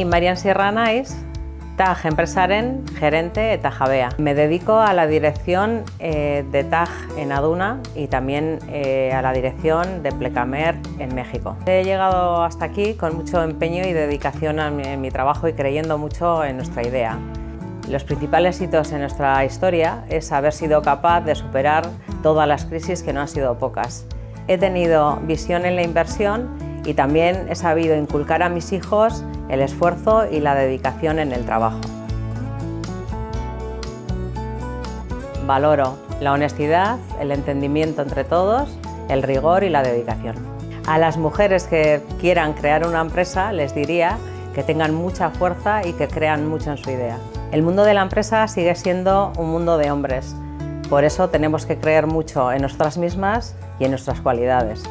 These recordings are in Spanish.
Ni Marian Sierra Naiz, TAG enpresaren gerente eta jabea. Me dedico a la dirección de TAG en Aduna y también a la dirección de Plecamer en México. He llegado hasta aquí con mucho empeño y dedicación en mi trabajo y creyendo mucho en nuestra idea. Los principales hitos en nuestra historia es haber sido capaz de superar todas las crisis, que no han sido pocas. He tenido visión en la inversión y también he sabido inculcar a mis hijos el esfuerzo y la dedicación en el trabajo. Valoro la honestidad, el entendimiento entre todos, el rigor y la dedicación. A las mujeres que quieran crear una empresa les diría que tengan mucha fuerza y que crean mucho en su idea. El mundo de la empresa sigue siendo un mundo de hombres, por eso tenemos que creer mucho en nosotras mismas y en nuestras cualidades.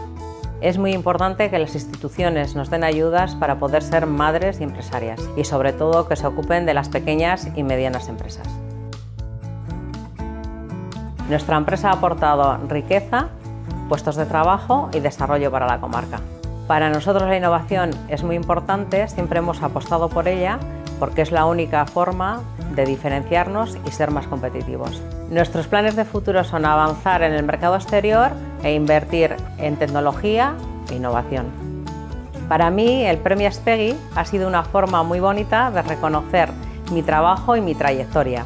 Es muy importante que las instituciones nos den ayudas para poder ser madres y empresarias y sobre todo que se ocupen de las pequeñas y medianas empresas. Nuestra empresa ha aportado riqueza, puestos de trabajo y desarrollo para la comarca. Para nosotros la innovación es muy importante, siempre hemos apostado por ella porque es la única forma de diferenciarnos y ser más competitivos. Nuestros planes de futuro son avanzar en el mercado exterior e invertir en tecnología e innovación. Para mí, el Premio Aspegui ha sido una forma muy bonita de reconocer mi trabajo y mi trayectoria.